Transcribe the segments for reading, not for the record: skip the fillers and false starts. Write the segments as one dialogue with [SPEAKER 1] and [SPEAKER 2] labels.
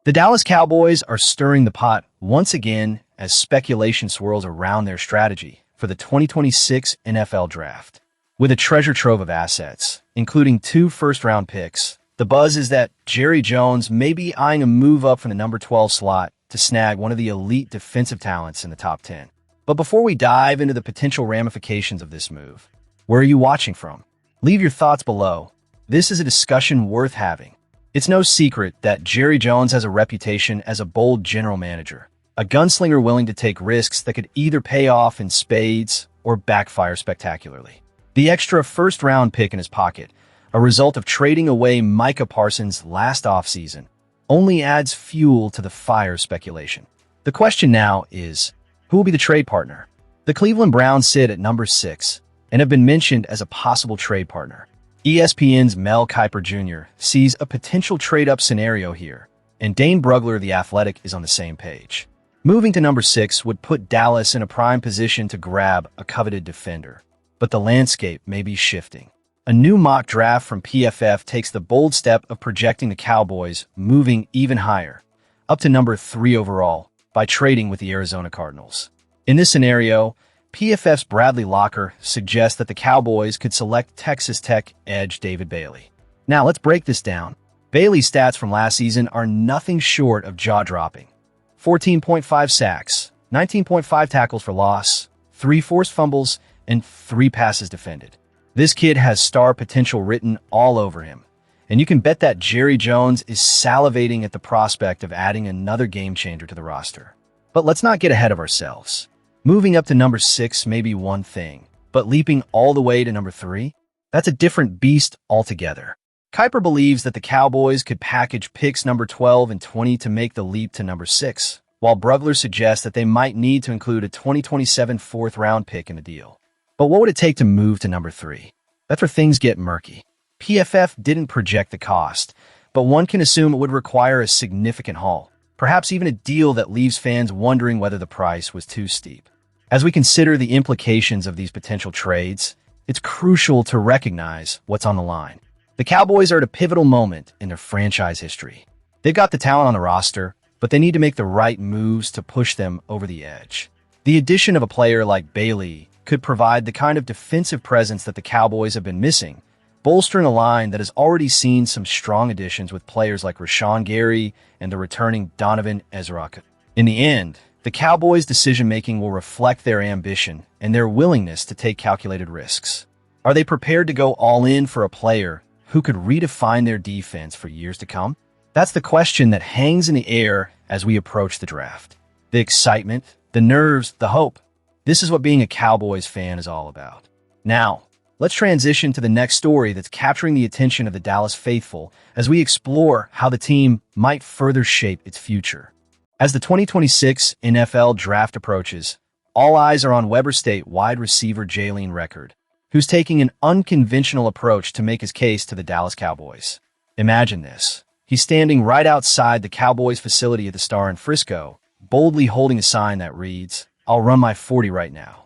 [SPEAKER 1] The Dallas Cowboys are stirring the pot once again as speculation swirls around their strategy for the 2026 NFL Draft. With a treasure trove of assets, including 2 first-round picks, the buzz is that Jerry Jones may be eyeing a move up from the number 12 slot to snag one of the elite defensive talents in the top 10. But before we dive into the potential ramifications of this move, where are you watching from? Leave your thoughts below. This is a discussion worth having. It's no secret that Jerry Jones has a reputation as a bold general manager, a gunslinger willing to take risks that could either pay off in spades or backfire spectacularly. The extra first-round pick in his pocket, a result of trading away Micah Parsons last offseason, only adds fuel to the fire speculation. The question now is, who will be the trade partner? The Cleveland Browns sit at number 6 and have been mentioned as a possible trade partner. ESPN's Mel Kiper Jr. sees a potential trade-up scenario here, and Dane Brugler of The Athletic is on the same page. Moving to number 6 would put Dallas in a prime position to grab a coveted defender, but the landscape may be shifting. A new mock draft from PFF takes the bold step of projecting the Cowboys moving even higher, up to number 3 overall, by trading with the Arizona Cardinals. In this scenario, PFF's Bradley Locker suggests that the Cowboys could select Texas Tech edge David Bailey. Now, let's break this down. Bailey's stats from last season are nothing short of jaw-dropping. 14.5 sacks, 19.5 tackles for loss, 3 forced fumbles, and 3 passes defended. This kid has star potential written all over him, and you can bet that Jerry Jones is salivating at the prospect of adding another game-changer to the roster. But let's not get ahead of ourselves. Moving up to number 6 may be one thing, but leaping all the way to number 3? That's a different beast altogether. Kiper believes that the Cowboys could package picks number 12 and 20 to make the leap to number 6, while Brugler suggests that they might need to include a 2027 fourth-round pick in the deal. But what would it take to move to number 3? That's where things get murky. PFF didn't project the cost, but one can assume it would require a significant haul, perhaps even a deal that leaves fans wondering whether the price was too steep. As we consider the implications of these potential trades, it's crucial to recognize what's on the line. The Cowboys are at a pivotal moment in their franchise history. They've got the talent on the roster, but they need to make the right moves to push them over the edge. The addition of a player like Bailey could provide the kind of defensive presence that the Cowboys have been missing, bolstering a line that has already seen some strong additions with players like Rashawn Gary and the returning Donovan Ezra. In the end, the Cowboys' decision-making will reflect their ambition and their willingness to take calculated risks. Are they prepared to go all in for a player who could redefine their defense for years to come? That's the question that hangs in the air as we approach the draft. The excitement, the nerves, the hope. This is what being a Cowboys fan is all about. Now, let's transition to the next story that's capturing the attention of the Dallas faithful as we explore how the team might further shape its future. As the 2026 NFL Draft approaches, all eyes are on Weber State wide receiver Jalen Record, who's taking an unconventional approach to make his case to the Dallas Cowboys. Imagine this. He's standing right outside the Cowboys facility at the Star in Frisco, boldly holding a sign that reads, "I'll run my 40 right now."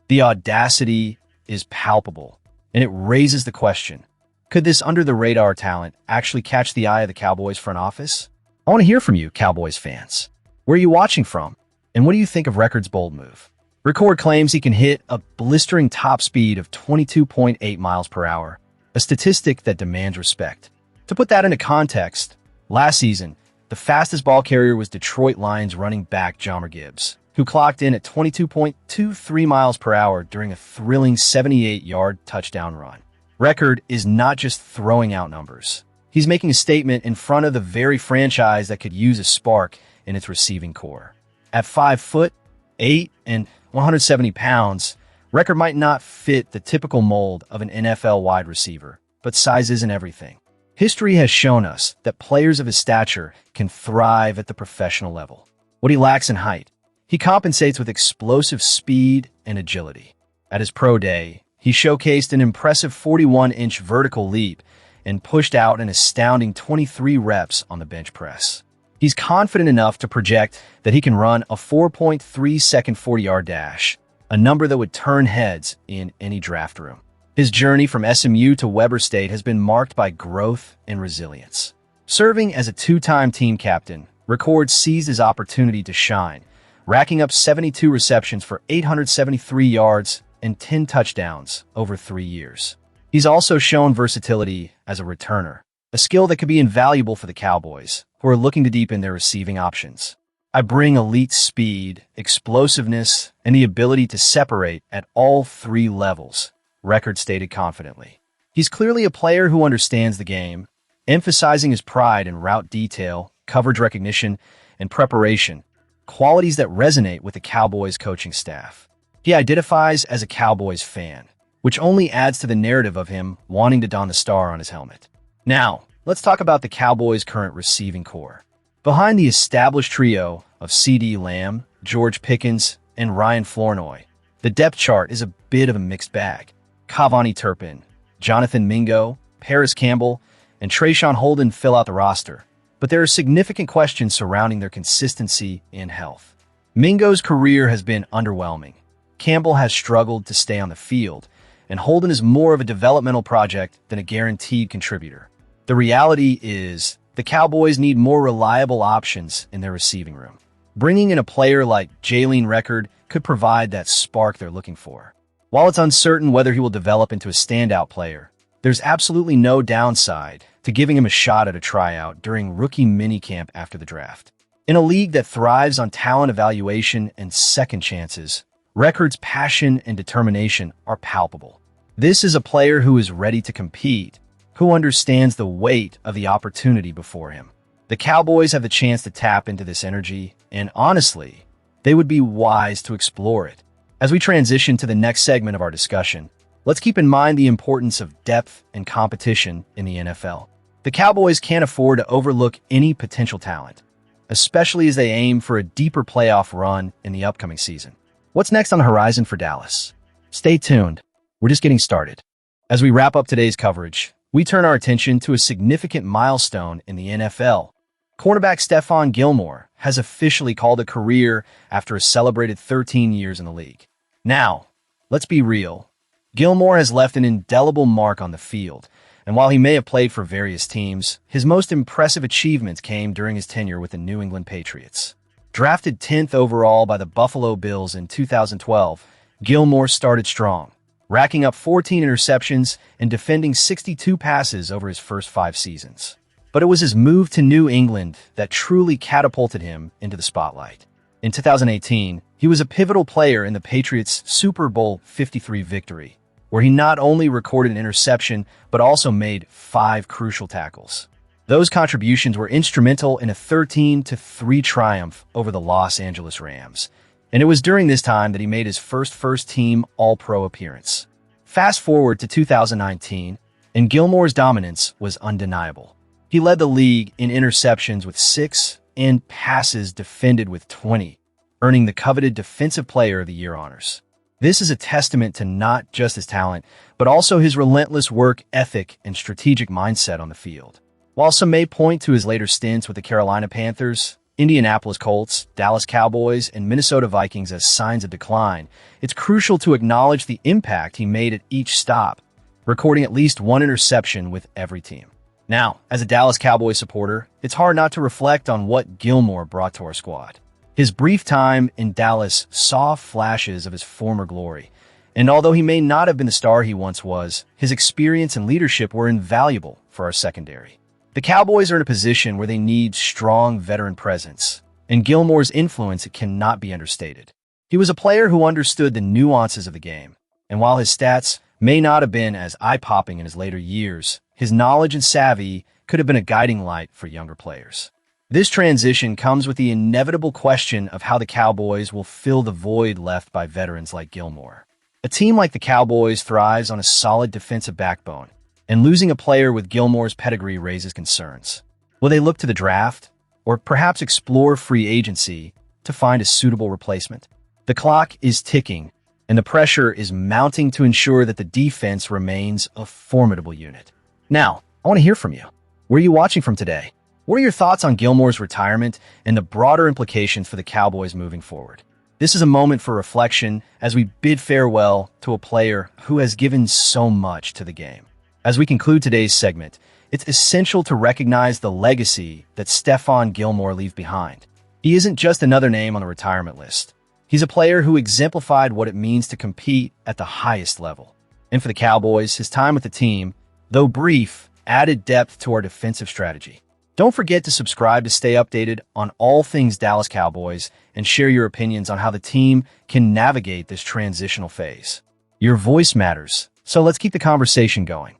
[SPEAKER 1] The audacity is palpable, and it raises the question, could this under-the-radar talent actually catch the eye of the Cowboys front office? I want to hear from you, Cowboys fans. Where are you watching from? And what do you think of Record's bold move? Record claims he can hit a blistering top speed of 22.8 miles per hour, a statistic that demands respect. To put that into context, last season, the fastest ball carrier was Detroit Lions running back Jahmyr Gibbs, who clocked in at 22.23 miles per hour during a thrilling 78-yard touchdown run. Record is not just throwing out numbers. He's making a statement in front of the very franchise that could use a spark in its receiving core. At 5'8" and 170 pounds, Record might not fit the typical mold of an NFL wide receiver, but size isn't everything. History has shown us that players of his stature can thrive at the professional level. What he lacks in height, he compensates with explosive speed and agility. At his pro day, he showcased an impressive 41-inch vertical leap and pushed out an astounding 23 reps on the bench press. He's confident enough to project that he can run a 4.3-second 40-yard dash, a number that would turn heads in any draft room. His journey from SMU to Weber State has been marked by growth and resilience. Serving as a 2-time team captain, Record seized his opportunity to shine, racking up 72 receptions for 873 yards and 10 touchdowns over 3 years. He's also shown versatility as a returner, a skill that could be invaluable for the Cowboys, who are looking to deepen their receiving options. I bring elite speed, explosiveness, and the ability to separate at all 3 levels, Record stated confidently. He's clearly a player who understands the game, emphasizing his pride in route detail, coverage recognition, and preparation, qualities that resonate with the Cowboys coaching staff. He identifies as a Cowboys fan, which only adds to the narrative of him wanting to don the star on his helmet. Now, let's talk about the Cowboys' current receiving core. Behind the established trio of CeeDee Lamb, George Pickens, and Ryan Flournoy, the depth chart is a bit of a mixed bag. Cavani Turpin, Jonathan Mingo, Paris Campbell, and Trayshawn Holden fill out the roster, but there are significant questions surrounding their consistency and health. Mingo's career has been underwhelming. Campbell has struggled to stay on the field, and Holden is more of a developmental project than a guaranteed contributor. The reality is, the Cowboys need more reliable options in their receiving room. Bringing in a player like Jalen Record could provide that spark they're looking for. While it's uncertain whether he will develop into a standout player, there's absolutely no downside to giving him a shot at a tryout during rookie minicamp after the draft. In a league that thrives on talent evaluation and second chances, Record's passion and determination are palpable. This is a player who is ready to compete, who understands the weight of the opportunity before him. The Cowboys have the chance to tap into this energy, and honestly, they would be wise to explore it. As we transition to the next segment of our discussion, let's keep in mind the importance of depth and competition in the NFL. The Cowboys can't afford to overlook any potential talent, especially as they aim for a deeper playoff run in the upcoming season. What's next on the horizon for Dallas? Stay tuned. We're just getting started. As we wrap up today's coverage, we turn our attention to a significant milestone in the NFL. Cornerback Stephon Gilmore has officially called a career after a celebrated 13 years in the league. Now, let's be real. Gilmore has left an indelible mark on the field, and while he may have played for various teams, his most impressive achievements came during his tenure with the New England Patriots. Drafted 10th overall by the Buffalo Bills in 2012, Gilmore started strong, racking up 14 interceptions and defending 62 passes over his first 5 seasons. But it was his move to New England that truly catapulted him into the spotlight. In 2018, he was a pivotal player in the Patriots' Super Bowl 53 victory, where he not only recorded an interception, but also made 5 crucial tackles. Those contributions were instrumental in a 13-3 triumph over the Los Angeles Rams, and it was during this time that he made his first-team All-Pro appearance. Fast forward to 2019, and Gilmore's dominance was undeniable. He led the league in interceptions with 6 and passes defended with 20, earning the coveted Defensive Player of the Year honors. This is a testament to not just his talent, but also his relentless work ethic and strategic mindset on the field. While some may point to his later stints with the Carolina Panthers, Indianapolis Colts, Dallas Cowboys, and Minnesota Vikings as signs of decline, it's crucial to acknowledge the impact he made at each stop, recording at least 1 interception with every team. Now, as a Dallas Cowboys supporter, it's hard not to reflect on what Gilmore brought to our squad. His brief time in Dallas saw flashes of his former glory, and although he may not have been the star he once was, his experience and leadership were invaluable for our secondary. The Cowboys are in a position where they need strong veteran presence, and Gilmore's influence cannot be understated. He was a player who understood the nuances of the game, and while his stats may not have been as eye-popping in his later years, his knowledge and savvy could have been a guiding light for younger players. This transition comes with the inevitable question of how the Cowboys will fill the void left by veterans like Gilmore. A team like the Cowboys thrives on a solid defensive backbone, and losing a player with Gilmore's pedigree raises concerns. Will they look to the draft, or perhaps explore free agency to find a suitable replacement? The clock is ticking, and the pressure is mounting to ensure that the defense remains a formidable unit. Now, I want to hear from you. Where are you watching from today? What are your thoughts on Gilmore's retirement and the broader implications for the Cowboys moving forward? This is a moment for reflection as we bid farewell to a player who has given so much to the game. As we conclude today's segment, it's essential to recognize the legacy that Stephon Gilmore leaves behind. He isn't just another name on the retirement list. He's a player who exemplified what it means to compete at the highest level. And for the Cowboys, his time with the team, though brief, added depth to our defensive strategy. Don't forget to subscribe to stay updated on all things Dallas Cowboys and share your opinions on how the team can navigate this transitional phase. Your voice matters, so let's keep the conversation going.